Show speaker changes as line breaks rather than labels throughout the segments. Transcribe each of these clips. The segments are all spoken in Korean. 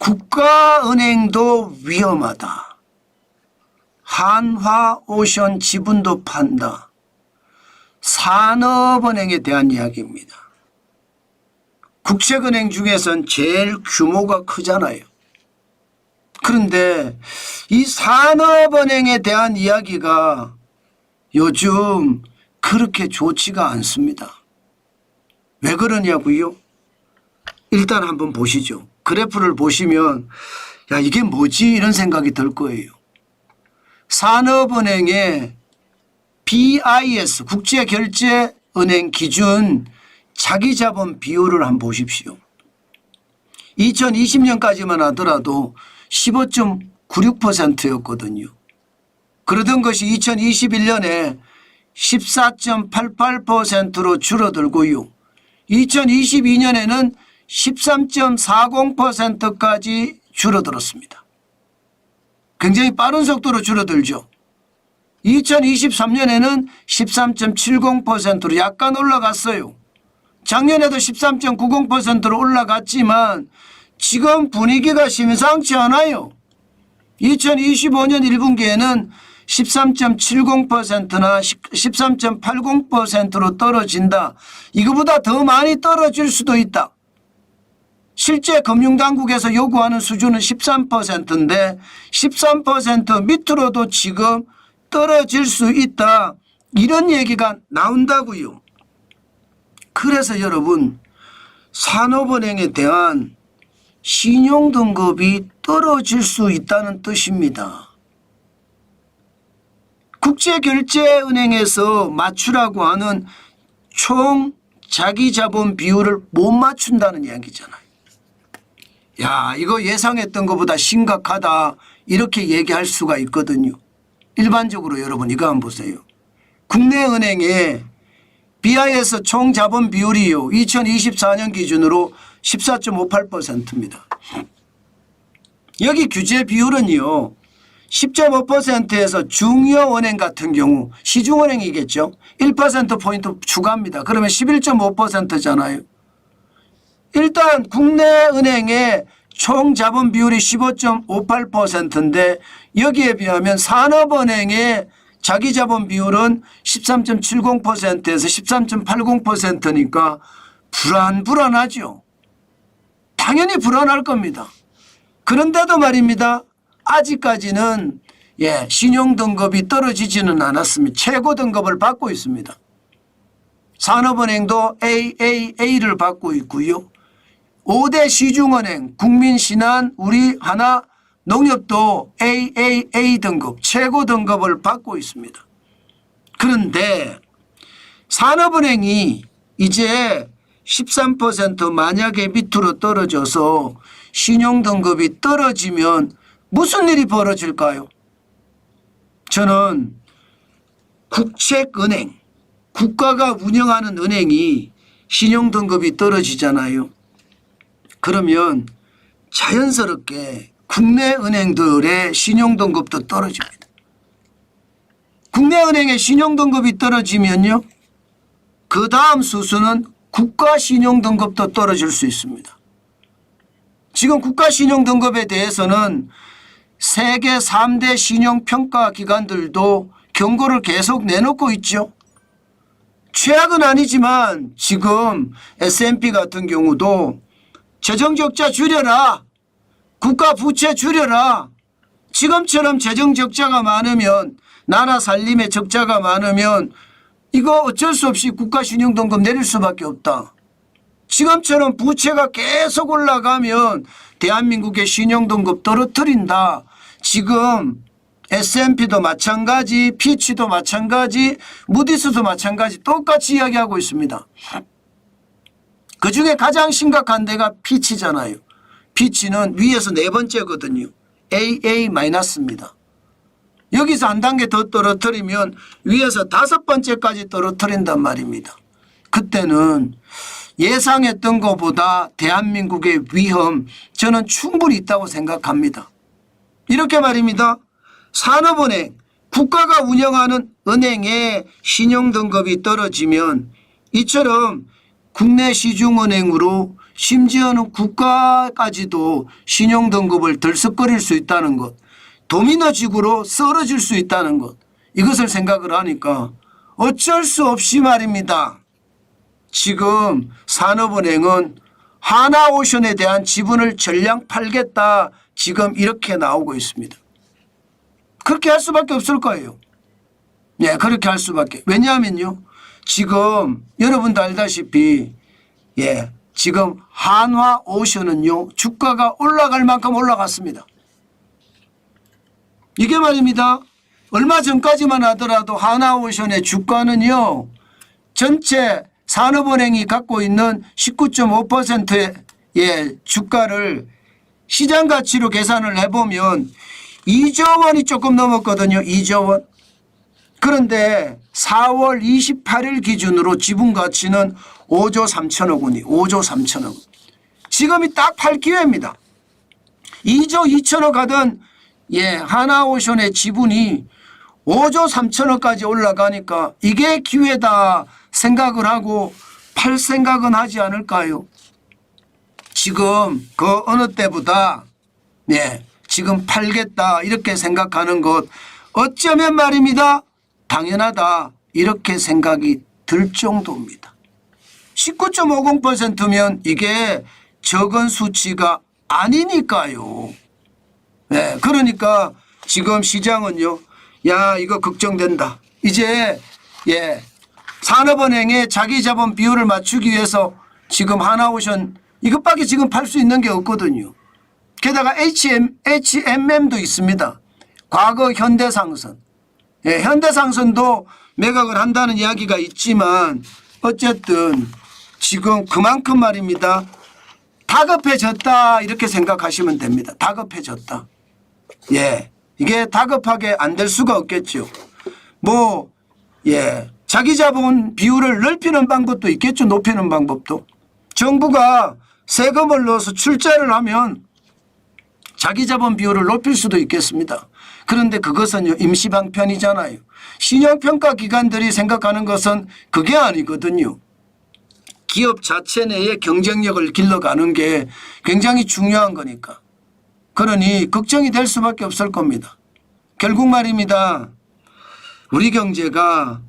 국가은행도 위험하다. 한화오션 지분도 판다. 산업은행에 대한 이야기입니다. 국책은행 중에선 제일 규모가 크잖아요. 그런데 이 산업은행에 대한 이야기가 요즘 그렇게 좋지가 않습니다. 왜 그러냐고요? 일단 한번 보시죠. 그래프를 보시면 야 이게 뭐지 이런 생각이 들 거예요. 산업은행의 BIS 국제결제은행 기준 자기자본 비율을 한번 보십시오. 2020년까지만 하더라도 15.96%였거든요. 그러던 것이 2021년에 14.88%로 줄어들고요. 2022년에는 13.40%까지 줄어들었습니다. 굉장히 빠른 속도로 줄어들죠. 2023년에는 13.70%로 약간 올라갔어요. 작년에도 13.90%로 올라갔지만 지금 분위기가 심상치 않아요. 2025년 1분기에는 13.70%나 13.80%로 떨어진다. 이거보다 더 많이 떨어질 수도 있다. 실제 금융당국에서 요구하는 수준은 13%인데 13% 밑으로도 지금 떨어질 수 있다. 이런 얘기가 나온다고요. 그래서 여러분 산업은행에 대한 신용등급이 떨어질 수 있다는 뜻입니다. 국제결제은행에서 맞추라고 하는 총 자기자본 비율을 못 맞춘다는 이야기잖아요. 야, 이거 예상했던 것보다 심각하다 이렇게 얘기할 수가 있거든요. 일반적으로 여러분 이거 한번 보세요. 국내은행의 BIS 총 자본 비율이요. 2024년 기준으로 14.58%입니다. 여기 규제 비율은요. 10.5%에서 중요은행 같은 경우 시중은행이겠죠. 1%포인트 추가합니다. 그러면 11.5%잖아요. 일단 국내은행의 총 자본 비율이 15.58%인데 여기에 비하면 산업은행의 자기 자본 비율은 13.70%에서 13.80%니까 불안하죠. 당연히 불안할 겁니다. 그런데도 말입니다. 아직까지는 신용등급이 떨어지지는 않았습니다. 최고 등급을 받고 있습니다. 산업은행도 AAA를 받고 있고요. 5대 시중은행, 국민신한, 우리하나, 농협도 AAA 등급, 최고 등급을 받고 있습니다. 그런데 산업은행이 이제 13% 만약에 밑으로 떨어져서 신용등급이 떨어지면 무슨 일이 벌어질까요? 저는 국책은행, 국가가 운영하는 은행이 신용등급이 떨어지잖아요. 그러면 자연스럽게 국내 은행들의 신용등급도 떨어집니다. 국내 은행의 신용등급이 떨어지면요. 그 다음 수순은 국가 신용등급도 떨어질 수 있습니다. 지금 국가 신용등급에 대해서는 세계 3대 신용평가 기관들도 경고를 계속 내놓고 있죠. 최악은 아니지만 지금 S&P 같은 경우도 재정적자 줄여라. 국가 부채 줄여라. 지금처럼 재정적자가 많으면 나라 살림에 적자가 많으면 이거 어쩔 수 없이 국가 신용등급 내릴 수밖에 없다. 지금처럼 부채가 계속 올라가면 대한민국의 신용등급 떨어뜨린다. 지금 S&P도 마찬가지, 피치도 마찬가지, 무디스도 마찬가지 똑같이 이야기하고 있습니다. 그중에 가장 심각한 데가 피치잖아요. 피치는 위에서 네 번째거든요. AA-입니다. 여기서 한 단계 더 떨어뜨리면 위에서 다섯 번째까지 떨어뜨린단 말입니다. 그때는 예상했던 것보다 대한민국의 위험 저는 충분히 있다고 생각합니다. 이렇게 말입니다. 산업은행, 국가가 운영하는 은행의 신용등급이 떨어지면 이처럼 국내 시중은행으로 심지어는 국가까지도 신용등급을 들썩거릴 수 있다는 것, 도미노식으로 쓰러질 수 있다는 것, 이것을 생각을 하니까 어쩔 수 없이 말입니다. 지금 산업은행은 하나오션에 대한 지분을 전량 팔겠다, 지금 이렇게 나오고 있습니다. 그렇게 할 수밖에 없을 거예요. 예, 그렇게 할 수밖에. 왜냐하면요, 지금 여러분도 알다시피 지금 한화오션은요 주가가 올라갈 만큼 올라갔습니다. 이게 말입니다. 얼마 전까지만 하더라도 하나오션의 주가는요 전체 산업은행이 갖고 있는 19.5%의 주가를 시장 가치로 계산을 해보면 2조 원이 조금 넘었거든요. 2조 원. 그런데 4월 28일 기준으로 지분 가치는 5조 3천억 원이 5조 3천억 원. 지금이 딱 팔 기회입니다. 2조 2천억 하던 하나오션의 지분이 5조 3천억까지 올라가니까 이게 기회다 생각을 하고 팔 생각은 하지 않을까요? 지금 그 어느 때보다 지금 팔겠다 이렇게 생각하는 것 어쩌면 말입니다. 당연하다 이렇게 생각이 들 정도입니다. 19.50%면 이게 적은 수치가 아니니까요. 그러니까 지금 시장은요. 야, 이거 걱정된다. 이제 산업은행의 자기자본 비율을 맞추기 위해서 지금 하나오션 이것밖에 지금 팔 수 있는 게 없거든요. 게다가 HMM도 있습니다. 과거 현대상선. 현대상선도 매각을 한다는 이야기가 있지만 어쨌든 지금 그만큼 말입니다. 다급해졌다 이렇게 생각하시면 됩니다. 다급해졌다. 이게 다급하게 안 될 수가 없겠죠. 자기 자본 비율을 넓히는 방법도 있겠죠. 높이는 방법도. 정부가 세금을 넣어서 출자를 하면 자기 자본 비율을 높일 수도 있겠습니다. 그런데 그것은 임시방편이잖아요. 신용평가 기관들이 생각하는 것은 그게 아니거든요. 기업 자체 내의 경쟁력을 길러가는 게 굉장히 중요한 거니까. 그러니 걱정이 될 수밖에 없을 겁니다. 결국 말입니다. 우리 경제가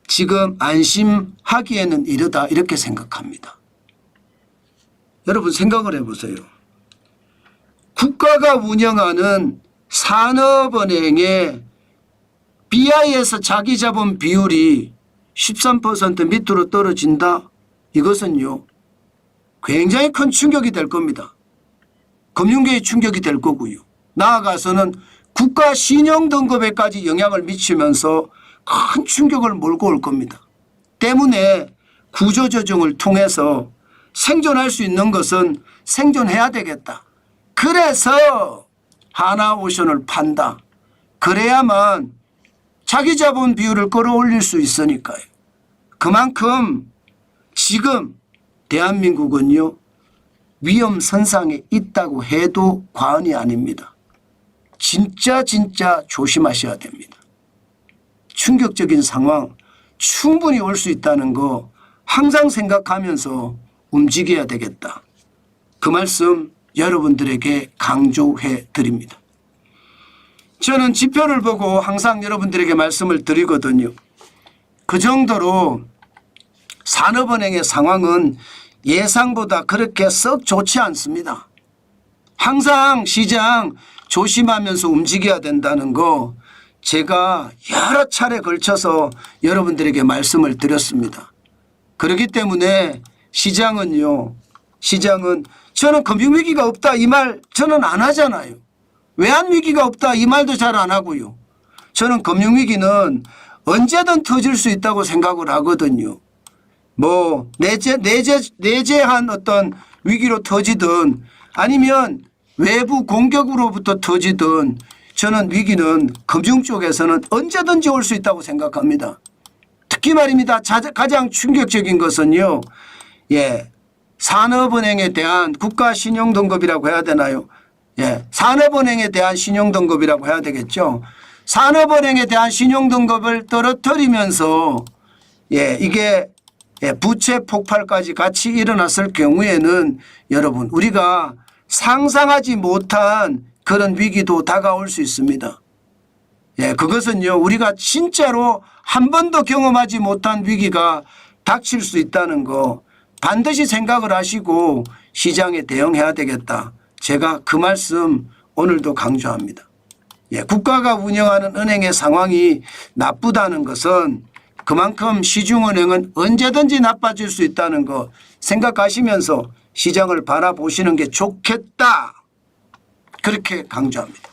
지금 안심하기에는 이르다 이렇게 생각합니다. 여러분 생각을 해보세요. 국가가 운영하는 산업은행의 BIS 자기자본 비율이 13% 밑으로 떨어진다. 이것은요 굉장히 큰 충격이 될 겁니다. 금융계의 충격이 될 거고요. 나아가서는 국가 신용등급에까지 영향을 미치면서 큰 충격을 몰고 올 겁니다. 때문에 구조조정을 통해서 생존할 수 있는 것은 생존해야 되겠다. 그래서 하나오션을 판다. 그래야만 자기 자본 비율을 끌어올릴 수 있으니까요. 그만큼 지금 대한민국은요 위험선상에 있다고 해도 과언이 아닙니다. 진짜 조심하셔야 됩니다. 충격적인 상황 충분히 올 수 있다는 거 항상 생각하면서 움직여야 되겠다. 그 말씀 여러분들에게 강조해 드립니다. 저는 지표를 보고 항상 여러분들에게 말씀을 드리거든요. 그 정도로 산업은행의 상황은 예상보다 그렇게 썩 좋지 않습니다. 항상 시장 조심하면서 움직여야 된다는 거 제가 여러 차례 걸쳐서 여러분들에게 말씀을 드렸습니다. 그렇기 때문에 시장은 저는 금융위기가 없다 이 말 저는 안 하잖아요. 외환위기가 없다 이 말도 잘 안 하고요. 저는 금융위기는 언제든 터질 수 있다고 생각을 하거든요. 내재한 어떤 위기로 터지든 아니면 외부 공격으로부터 터지든 저는 위기는 금융 쪽에서는 언제든지 올 수 있다고 생각합니다. 특히 말입니다. 가장 충격적인 것은요. 산업은행에 대한 국가신용등급이라고 해야 되나요? 산업은행에 대한 신용등급이라고 해야 되겠죠. 산업은행에 대한 신용등급을 떨어뜨리면서 이게 부채 폭발까지 같이 일어났을 경우에는 여러분 우리가 상상하지 못한 그런 위기도 다가올 수 있습니다. 그것은요 우리가 진짜로 한 번도 경험하지 못한 위기가 닥칠 수 있다는 거 반드시 생각을 하시고 시장에 대응해야 되겠다. 제가 그 말씀 오늘도 강조합니다. 국가가 운영하는 은행의 상황이 나쁘다는 것은 그만큼 시중은행은 언제든지 나빠질 수 있다는 거 생각하시면서 시장을 바라보시는 게 좋겠다. 그렇게 강조합니다.